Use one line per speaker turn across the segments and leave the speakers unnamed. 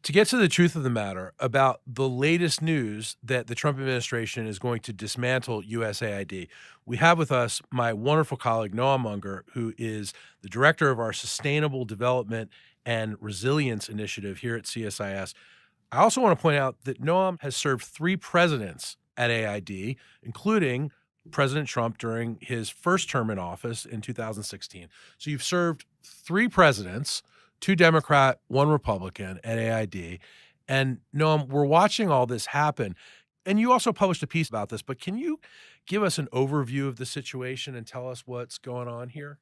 To get to the truth of the matter about the latest news that the Trump administration is going to dismantle USAID, we have with us my wonderful colleague, Noam Unger, who is the director of our Sustainable Development and Resilience Initiative here at CSIS. I also want to point out that Noam has served 3 presidents at AID, including President Trump during his first term in office in 2016. So you've served 3 presidents, 2 Democrat, 1 Republican at AID. And Noam, we're watching all this happen. And you also published a piece about this, but can you give us an overview of the situation and tell us what's going on here?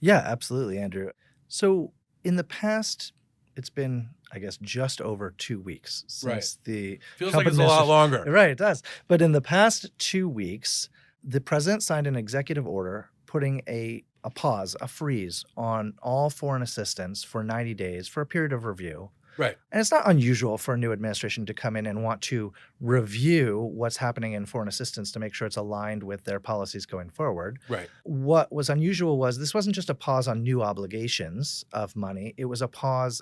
Yeah, absolutely, Andrew. So in the past, it's been, I guess, just over 2 weeks since the
Feels
Trump
like it's a lot longer.
Right, it does. But in the past 2 weeks, the president signed an executive order putting a pause, a freeze on all foreign assistance for 90 days for a period of review.
Right.
And it's not unusual for a new administration to come in and want to review what's happening in foreign assistance to make sure it's aligned with their policies going forward.
Right.
What was unusual was this wasn't just a pause on new obligations of money. It was a pause.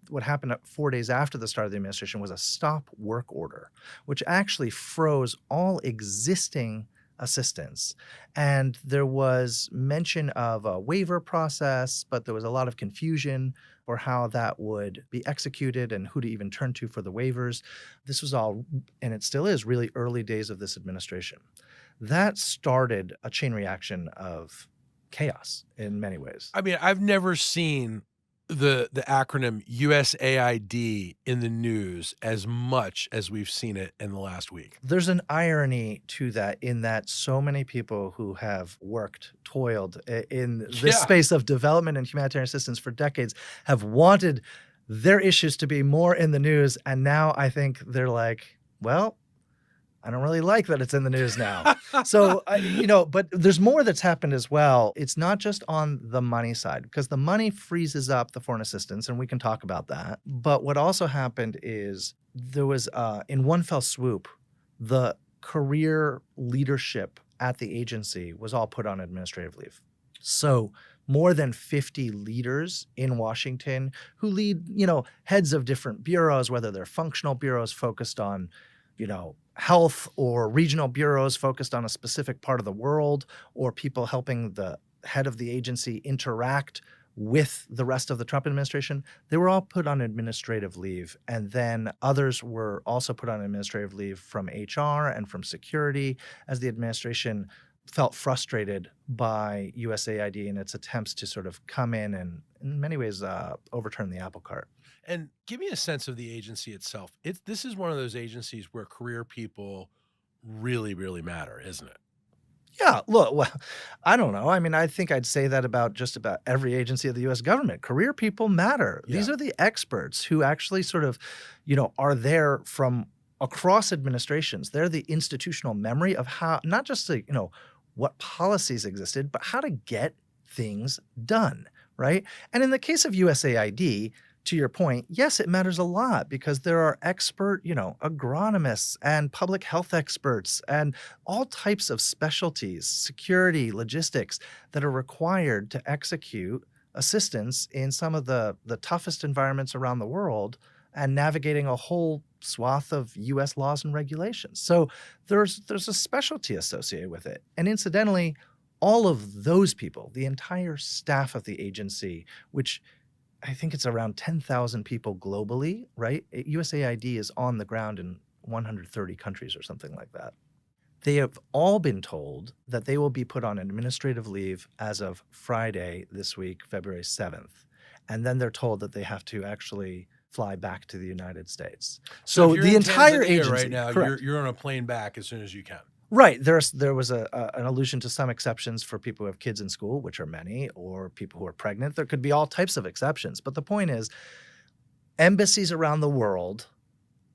What happened 4 days after the start of the administration was a stop work order, which actually froze all existing assistance. And there was mention of a waiver process, but there was a lot of confusion for how that would be executed and who to even turn to for the waivers. This was all, and it still is, really early days of this administration. That started a chain reaction of chaos in many ways.
I mean, I've never seen the acronym USAID in the news as much as we've seen it in the last week.
There's an irony to that in that so many people who have worked, toiled in this space of development and humanitarian assistance for decades have wanted their issues to be more in the news. And now I think they're like, well, I don't really like that it's in the news now. So, but there's more that's happened as well. It's not just on the money side, because the money freezes up the foreign assistance, and we can talk about that. But what also happened is there was, in one fell swoop, the career leadership at the agency was all put on administrative leave. So more than 50 leaders in Washington who lead, heads of different bureaus, whether they're functional bureaus focused on, health, or regional bureaus focused on a specific part of the world, or people helping the head of the agency interact with the rest of the Trump administration, they were all put on administrative leave. And then others were also put on administrative leave from HR and from security as the administration felt frustrated by USAID and its attempts to sort of come in and, in many ways, overturn the apple cart.
And give me a sense of the agency itself. This is one of those agencies where career people really, really matter, isn't it?
Yeah, look, well, I don't know. I mean, I think I'd say that about just about every agency of the U.S. government. Career people matter.
Yeah.
These are the experts who actually sort of, are there from across administrations. They're the institutional memory of how, not just what policies existed, but how to get things done, right? And in the case of USAID, to your point, yes, it matters a lot because there are expert, agronomists and public health experts and all types of specialties, security, logistics that are required to execute assistance in some of the toughest environments around the world and navigating a whole swath of U.S. laws and regulations. So there's a specialty associated with it. And incidentally, all of those people, the entire staff of the agency, which I think it's around 10,000 people globally, right? USAID is on the ground in 130 countries or something like that. They have all been told that they will be put on administrative leave as of Friday this week, February 7th. And then they're told that they have to actually fly back to the United States. So the entire agency
right now,
correct.
You're on a plane back as soon as you can.
Right. There was an allusion to some exceptions for people who have kids in school, which are many, or people who are pregnant. There could be all types of exceptions. But the point is, embassies around the world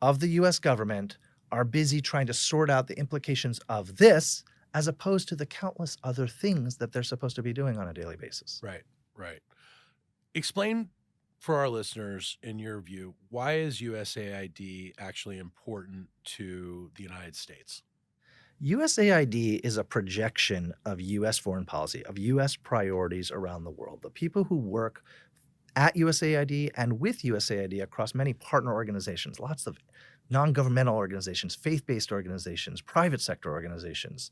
of the U.S. government are busy trying to sort out the implications of this as opposed to the countless other things that they're supposed to be doing on a daily basis.
Right. Explain for our listeners, in your view, why is USAID actually important to the United States?
USAID is a projection of U.S. foreign policy, of U.S. priorities around the world. The people who work at USAID and with USAID across many partner organizations, lots of non-governmental organizations, faith-based organizations, private sector organizations,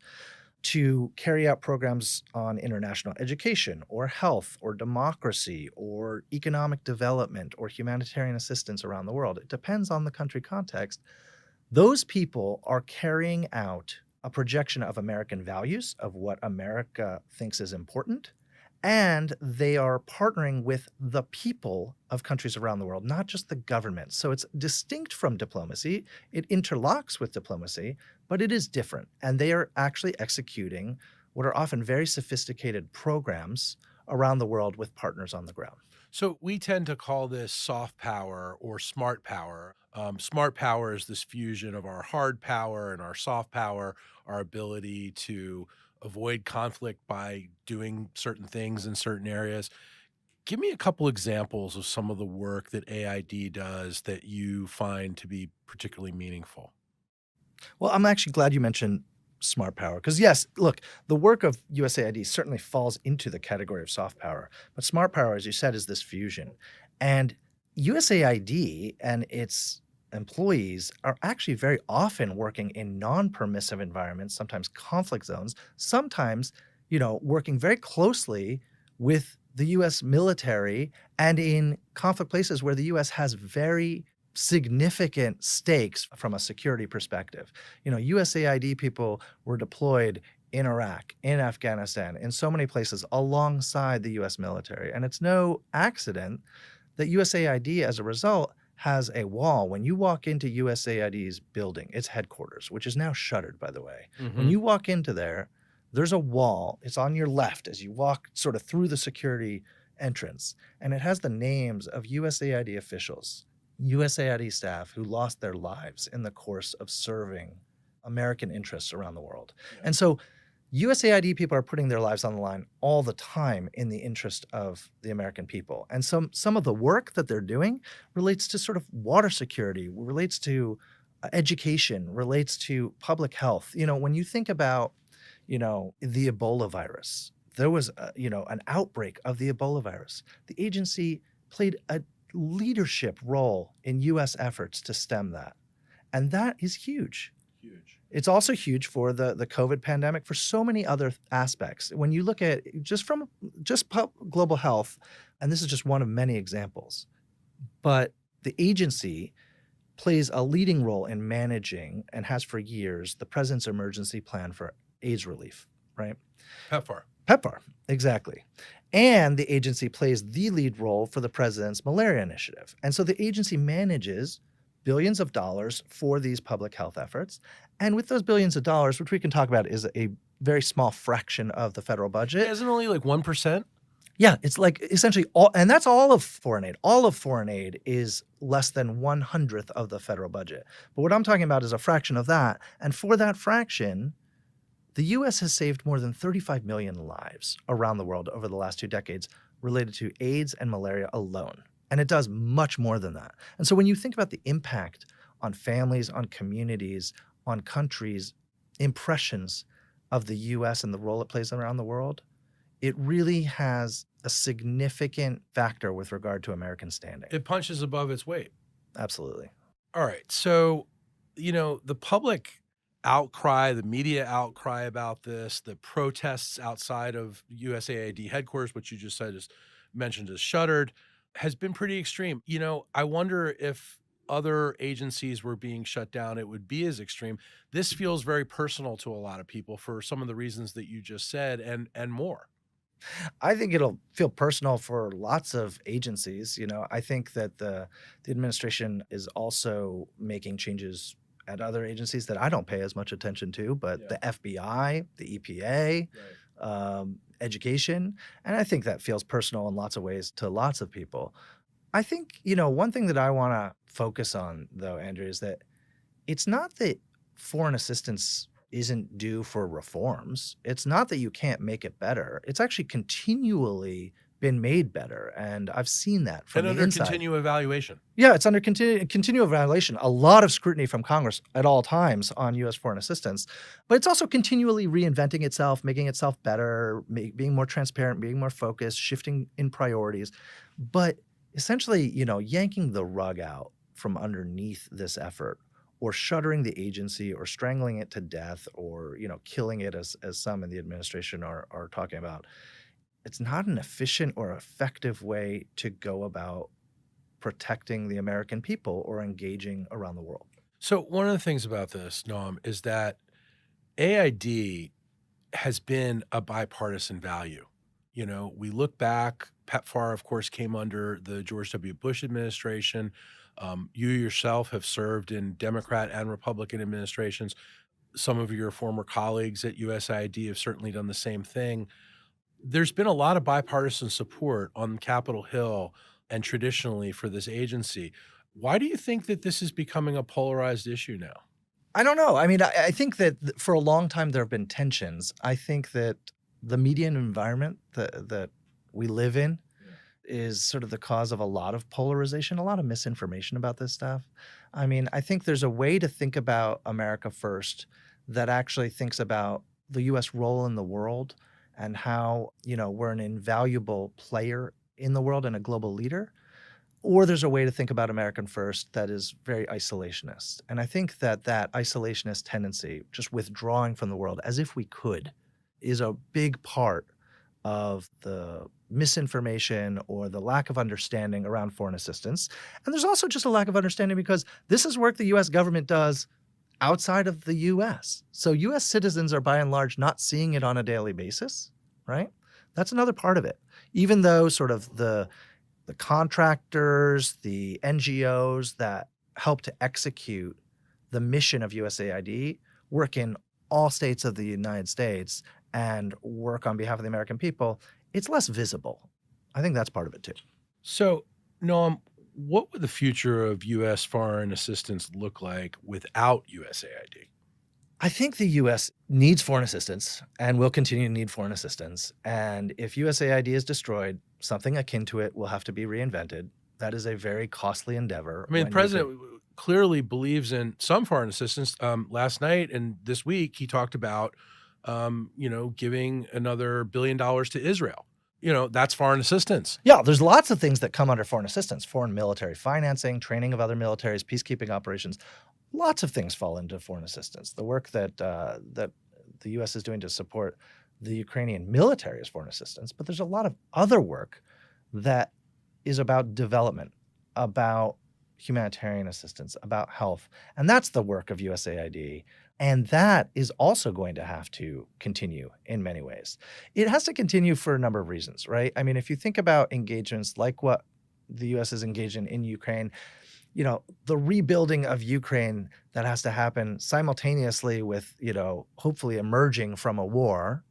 to carry out programs on international education or health or democracy or economic development or humanitarian assistance around the world. It depends on the country context. Those people are carrying out a projection of American values, of what America thinks is important, and they are partnering with the people of countries around the world, not just the government. So it's distinct from diplomacy. It interlocks with diplomacy, but it is different. And they are actually executing what are often very sophisticated programs around the world with partners on the ground.
So we tend to call this soft power or smart power. Smart power is this fusion of our hard power and our soft power, our ability to avoid conflict by doing certain things in certain areas. Give me a couple examples of some of the work that AID does that you find to be particularly meaningful.
Well, I'm actually glad you mentioned smart power because, yes, look, the work of USAID certainly falls into the category of soft power. But smart power, as you said, is this fusion. And USAID and its employees are actually very often working in non-permissive environments, sometimes conflict zones, sometimes, working very closely with the U.S. military and in conflict places where the U.S. has very significant stakes from a security perspective. USAID people were deployed in Iraq, in Afghanistan, in so many places alongside the U.S. military. And it's no accident that USAID, as a result, has a wall. When you walk into USAID's building, its headquarters, which is now shuttered, by the way, when you walk into there, there's a wall. It's on your left as you walk sort of through the security entrance. And it has the names of USAID officials, USAID staff who lost their lives in the course of serving American interests around the world. Yeah. And so USAID people are putting their lives on the line all the time in the interest of the American people. And some of the work that they're doing relates to sort of water security, relates to education, relates to public health. When you think about, the Ebola virus, there was, an outbreak of the Ebola virus. The agency played a leadership role in U.S. efforts to stem that. And that is huge.
Huge.
It's also huge for the COVID pandemic for so many other aspects. When you look at just global health, and this is just one of many examples, but the agency plays a leading role in managing, and has for years, the President's Emergency Plan for AIDS Relief, right? PEPFAR, exactly. And the agency plays the lead role for the President's Malaria Initiative. And so the agency manages billions of dollars for these public health efforts. And with those billions of dollars, which we can talk about is a very small fraction of the federal budget.
Isn't it only like 1%?
Yeah, it's like essentially all, and that's all of foreign aid. All of foreign aid is less than 1/100th of the federal budget. But what I'm talking about is a fraction of that. And for that fraction, the U.S. has saved more than 35 million lives around the world over the last 2 decades related to AIDS and malaria alone. And it does much more than that. And so when you think about the impact on families, on communities, on countries, impressions of the U.S. and the role it plays around the world, it really has a significant factor with regard to American standing.
It punches above its weight.
Absolutely.
All right. So, the public outcry, the media outcry about this, the protests outside of USAID headquarters, which you just mentioned is shuttered, has been pretty extreme. I wonder if other agencies were being shut down, it would be as extreme. This feels very personal to a lot of people for some of the reasons that you just said and more.
I think it'll feel personal for lots of agencies. I think that the administration is also making changes at other agencies that I don't pay as much attention to, but the FBI, the EPA, education. And I think that feels personal in lots of ways to lots of people. I think, one thing that I want to focus on, though, Andrew, is that it's not that foreign assistance isn't due for reforms. It's not that you can't make it better. It's actually continually been made better. And I've seen that from the inside.
And under continual evaluation.
Yeah, it's under continual evaluation. A lot of scrutiny from Congress at all times on U.S. foreign assistance. But it's also continually reinventing itself, making itself better, being more transparent, being more focused, shifting in priorities. But essentially, yanking the rug out from underneath this effort, or shuttering the agency, or strangling it to death, or killing it, as some in the administration are talking about. It's not an efficient or effective way to go about protecting the American people or engaging around the world.
So one of the things about this, Noam, is that AID has been a bipartisan value. We look back, PEPFAR, of course, came under the George W. Bush administration. You yourself have served in Democrat and Republican administrations. Some of your former colleagues at USAID have certainly done the same thing. There's been a lot of bipartisan support on Capitol Hill and traditionally for this agency. Why do you think that this is becoming a polarized issue now?
I don't know. I mean, I think that for a long time there have been tensions. I think that the media environment that we live in is sort of the cause of a lot of polarization, a lot of misinformation about this stuff. I mean, I think there's a way to think about America first that actually thinks about the U.S. role in the world and how, we're an invaluable player in the world and a global leader. Or there's a way to think about American first that is very isolationist. And I think that isolationist tendency, just withdrawing from the world as if we could, is a big part of the misinformation or the lack of understanding around foreign assistance. And there's also just a lack of understanding because this is work the U.S. government does outside of the U.S. So U.S. citizens are by and large not seeing it on a daily basis, right? That's another part of it. Even though sort of the contractors, the NGOs that help to execute the mission of USAID work in all states of the United States and work on behalf of the American people, it's less visible. I think that's part of it too.
So, Noam, what would the future of U.S. foreign assistance look like without USAID?
I think the U.S. needs foreign assistance and will continue to need foreign assistance. And if USAID is destroyed, something akin to it will have to be reinvented. That is a very costly endeavor.
I mean, the president clearly believes in some foreign assistance. Last night and this week, he talked about, giving another $1 billion to Israel. That's foreign assistance.
Yeah, there's lots of things that come under foreign assistance: foreign military financing, training of other militaries, peacekeeping operations. Lots of things fall into foreign assistance. The work that the U.S. is doing to support the Ukrainian military is foreign assistance, but there's a lot of other work that is about development, about humanitarian assistance, about health, and that's the work of USAID. And that is also going to have to continue in many ways. It has to continue for a number of reasons, right? I mean, if you think about engagements like what the U.S. is engaged in Ukraine, the rebuilding of Ukraine that has to happen simultaneously with, hopefully emerging from a war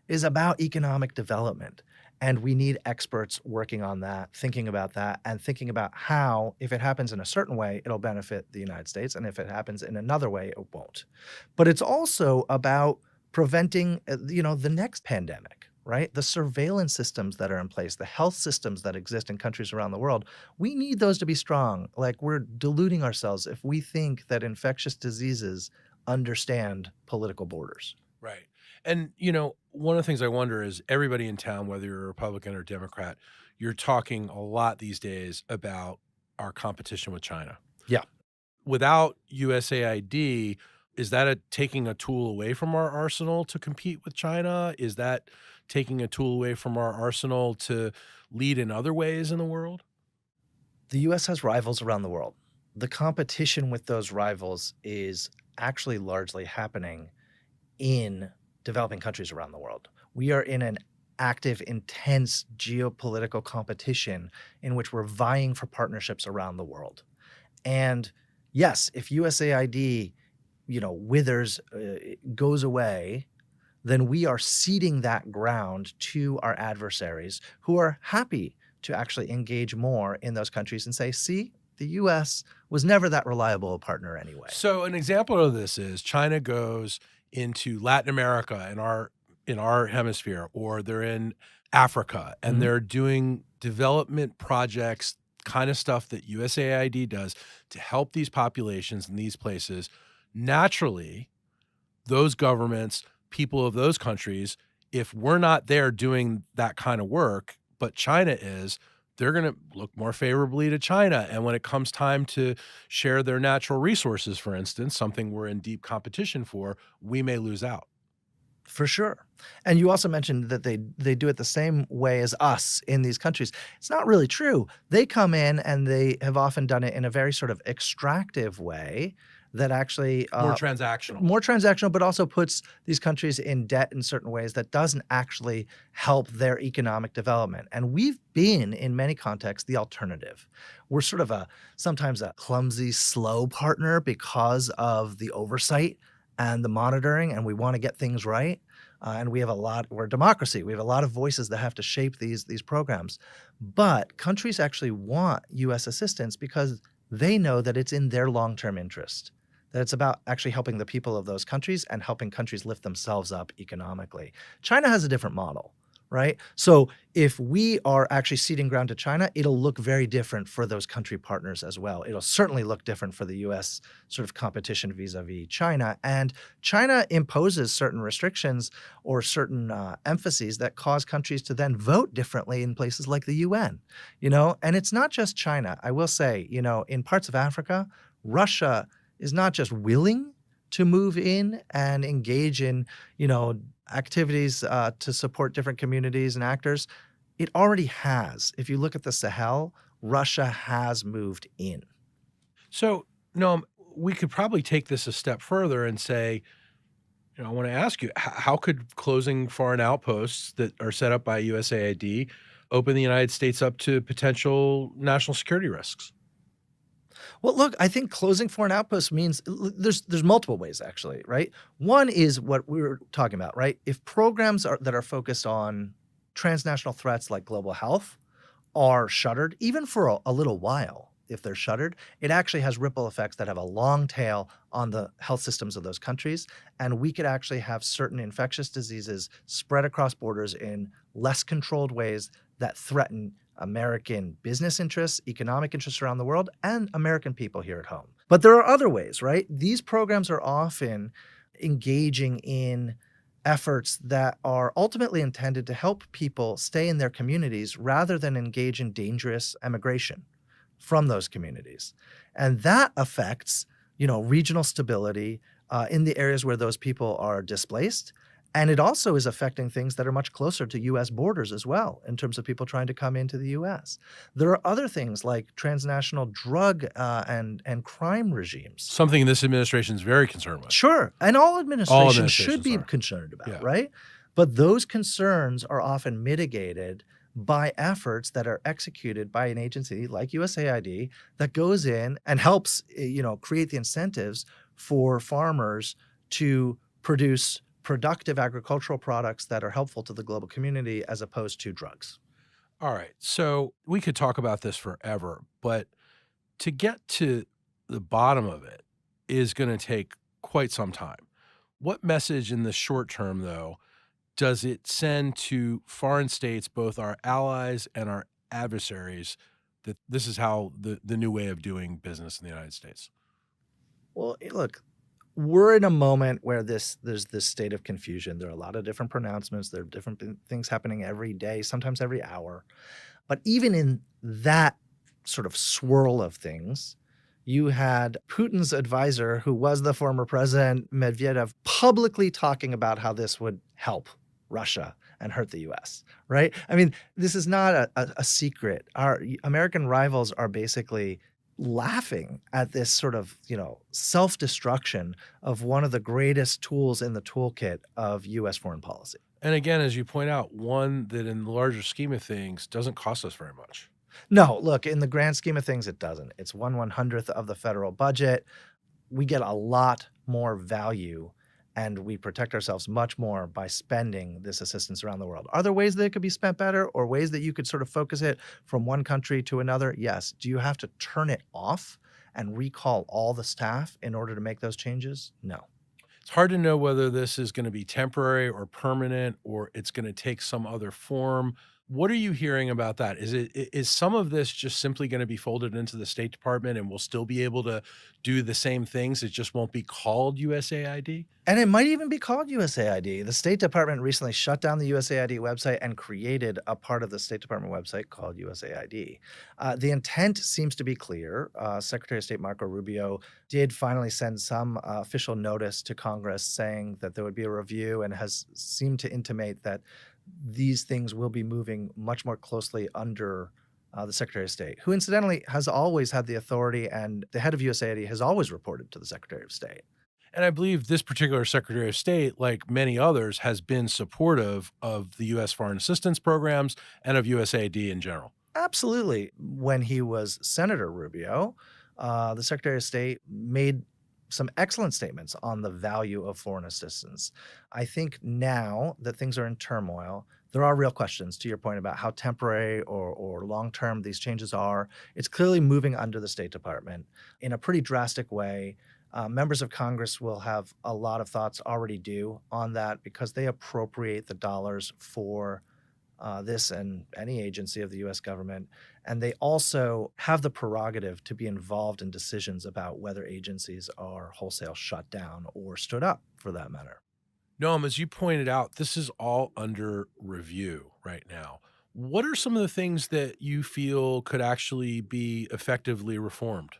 is about economic development. And we need experts working on that, thinking about that, and thinking about how, if it happens in a certain way, it'll benefit the United States. And if it happens in another way, it won't. But it's also about preventing, the next pandemic, right? The surveillance systems that are in place, the health systems that exist in countries around the world, we need those to be strong. Like, we're deluding ourselves if we think that infectious diseases understand political borders.
Right. And, one of the things I wonder is everybody in town, whether you're a Republican or Democrat, you're talking a lot these days about our competition with China.
Yeah.
Without USAID, is that taking a tool away from our arsenal to compete with China? Is that taking a tool away from our arsenal to lead in other ways in the world?
The U.S. has rivals around the world. The competition with those rivals is actually largely happening in developing countries around the world. We are in an active, intense geopolitical competition in which we're vying for partnerships around the world. And yes, if USAID, withers, goes away, then we are ceding that ground to our adversaries who are happy to actually engage more in those countries and say, see, the U.S. was never that reliable a partner anyway.
So an example of this is China goes into Latin America in our hemisphere, or they're in Africa, and they're doing development projects, kind of stuff that USAID does to help these populations in these places. Naturally, those governments, people of those countries, if we're not there doing that kind of work, but China is, they're going to look more favorably to China. And when it comes time to share their natural resources, for instance, something we're in deep competition for, we may lose out.
For sure. And you also mentioned that they do it the same way as us in these countries. It's not really true. They come in and they have often done it in a very sort of extractive way that actually
more transactional,
but also puts these countries in debt in certain ways that doesn't actually help their economic development. And we've been, in many contexts, the alternative. We're sort of sometimes a clumsy, slow partner because of the oversight and the monitoring, and we want to get things right. And we're a democracy. We have a lot of voices that have to shape these programs. But countries actually want U.S. assistance because they know that it's in their long-term interest, that it's about actually helping the people of those countries and helping countries lift themselves up economically. China has a different model, right? So if we are actually ceding ground to China, it'll look very different for those country partners as well. It'll certainly look different for the U.S. sort of competition vis-a-vis China. And China imposes certain restrictions or certain emphases that cause countries to then vote differently in places like the UN, And it's not just China. I will say, in parts of Africa, Russia is not just willing to move in and engage in, activities to support different communities and actors. It already has. If you look at the Sahel, Russia has moved in.
So, Noam, we could probably take this a step further and say, I want to ask you, how could closing foreign outposts that are set up by USAID open the United States up to potential national security risks?
Well, look, I think closing foreign outposts means there's multiple ways, actually, right? One is what we were talking about, right? If programs that are focused on transnational threats like global health are shuttered, even for a little while, if they're shuttered, it actually has ripple effects that have a long tail on the health systems of those countries. And we could actually have certain infectious diseases spread across borders in less controlled ways that threaten American business interests, economic interests around the world, and American people here at home. But there are other ways, right? These programs are often engaging in efforts that are ultimately intended to help people stay in their communities rather than engage in dangerous emigration from those communities. And that affects, regional stability in the areas where those people are displaced. And it also is affecting things that are much closer to U.S. borders as well, in terms of people trying to come into the U.S. There are other things like transnational drug and crime regimes.
Something this administration is very concerned with.
Sure. And all administrations should be concerned about, right? But those concerns are often mitigated by efforts that are executed by an agency like USAID that goes in and helps, create the incentives for farmers to produce productive agricultural products that are helpful to the global community as opposed to drugs.
All right. So we could talk about this forever, but to get to the bottom of it is going to take quite some time. What message in the short term, though, does it send to foreign states, both our allies and our adversaries, that this is how the new way of doing business in the United States?
Well, look, we're in a moment where there's this state of confusion. There are a lot of different pronouncements. There are different things happening every day, sometimes every hour. But even in that sort of swirl of things, you had Putin's advisor, who was the former president, Medvedev, publicly talking about how this would help Russia and hurt the U.S., right? I mean, this is not a secret. Our American rivals are basically laughing at this sort of, self-destruction of one of the greatest tools in the toolkit of U.S. foreign policy.
And again, as you point out, one that in the larger scheme of things doesn't cost us very much.
No, look, in the grand scheme of things, it doesn't. It's 1/100th of the federal budget. We get a lot more value and we protect ourselves much more by spending this assistance around the world. Are there ways that it could be spent better or ways that you could sort of focus it from one country to another? Yes. Do you have to turn it off and recall all the staff in order to make those changes? No.
It's hard to know whether this is going to be temporary or permanent, or it's going to take some other form. What are you hearing about that? Is some of this just simply going to be folded into the State Department and we'll still be able to do the same things? It just won't be called USAID?
And it might even be called USAID. The State Department recently shut down the USAID website and created a part of the State Department website called USAID. The intent seems to be clear. Secretary of State Marco Rubio did finally send some official notice to Congress saying that there would be a review, and has seemed to intimate that these things will be moving much more closely under the Secretary of State, who incidentally has always had the authority, and the head of USAID has always reported to the Secretary of State.
And I believe this particular Secretary of State, like many others, has been supportive of the U.S. foreign assistance programs and of USAID in general.
Absolutely. When he was Senator Rubio, the Secretary of State made some excellent statements on the value of foreign assistance. I think now that things are in turmoil, there are real questions, to your point, about how temporary or long-term these changes are. It's clearly moving under the State Department in a pretty drastic way. Members of Congress will have a lot of thoughts, already do, on that, because they appropriate the dollars for this and any agency of the U.S. government. And they also have the prerogative to be involved in decisions about whether agencies are wholesale shut down or stood up, for that matter.
Noam, as you pointed out, this is all under review right now. What are some of the things that you feel could actually be effectively reformed?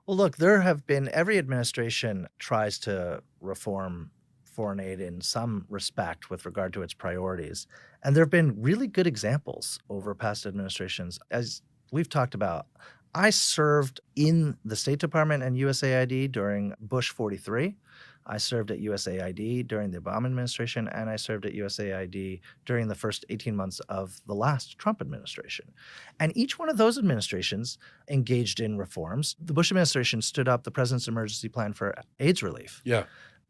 Well, look, there have been, every administration tries to reform foreign aid in some respect with regard to its priorities. And there have been really good examples over past administrations. As we've talked about, I served in the State Department and USAID during Bush 43. I served at USAID during the Obama administration, and I served at USAID during the first 18 months of the last Trump administration. And each one of those administrations engaged in reforms. The Bush administration stood up the President's Emergency Plan for AIDS relief.
Yeah.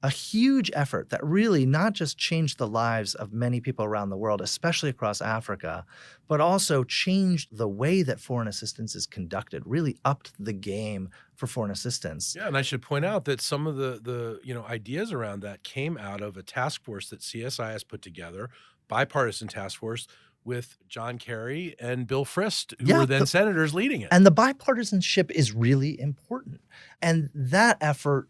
A huge effort that really not just changed the lives of many people around the world, especially across Africa, but also changed the way that foreign assistance is conducted, really upped the game for foreign assistance.
Yeah, and I should point out that some of the ideas around that came out of a task force that CSIS put together, bipartisan task force, with John Kerry and Bill Frist, who were then senators leading it.
And the bipartisanship is really important. And that effort,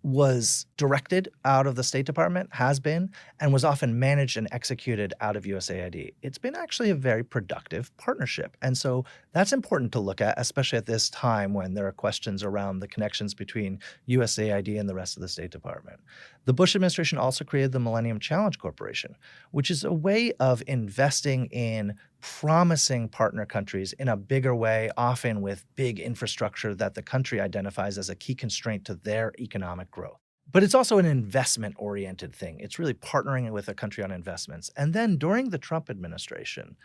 was directed out of the State Department, has been, and was often managed and executed out of USAID. It's been actually a very productive partnership. And so that's important to look at, especially at this time when there are questions around the connections between USAID and the rest of the State Department. The Bush administration also created the Millennium Challenge Corporation, which is a way of investing in promising partner countries in a bigger way, often with big infrastructure that the country identifies as a key constraint to their economic growth. But it's also an investment-oriented thing. It's really partnering with a country on investments. And then during the Trump administration,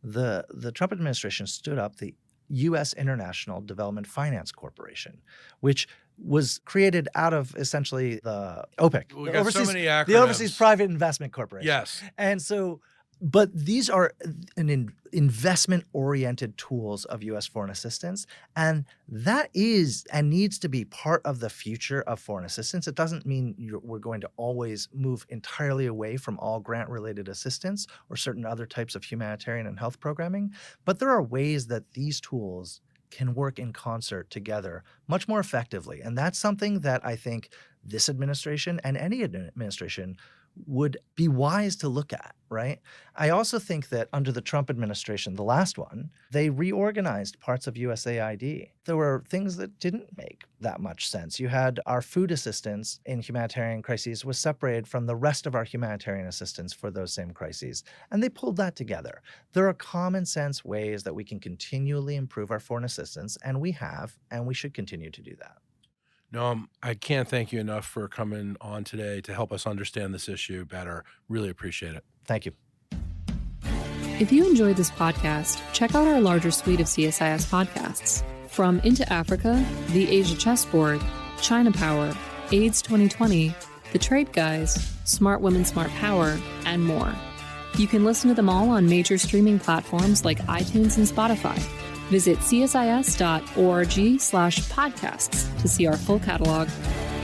the Trump administration stood up the U.S. International Development Finance Corporation, which was created out of essentially the OPIC,
We got so many acronyms.
the Overseas Private Investment Corporation.
Yes.
And so, but these are investment-oriented tools of U.S. foreign assistance, and that is and needs to be part of the future of foreign assistance. It doesn't mean we're going to always move entirely away from all grant-related assistance or certain other types of humanitarian and health programming, but there are ways that these tools can work in concert together much more effectively, and that's something that I think this administration and any administration would be wise to look at, right? I also think that under the Trump administration, the last one, they reorganized parts of USAID. There were things that didn't make that much sense. You had our food assistance in humanitarian crises was separated from the rest of our humanitarian assistance for those same crises, and they pulled that together. There are common sense ways that we can continually improve our foreign assistance, and we have, and we should continue to do that.
Noam, I can't thank you enough for coming on today to help us understand this issue better. Really appreciate it.
Thank you.
If you enjoyed this podcast, check out our larger suite of CSIS podcasts. From Into Africa, The Asia Chessboard, China Power, AIDS 2020, The Trade Guys, Smart Women, Smart Power, and more. You can listen to them all on major streaming platforms like iTunes and Spotify. Visit csis.org/podcasts to see our full catalog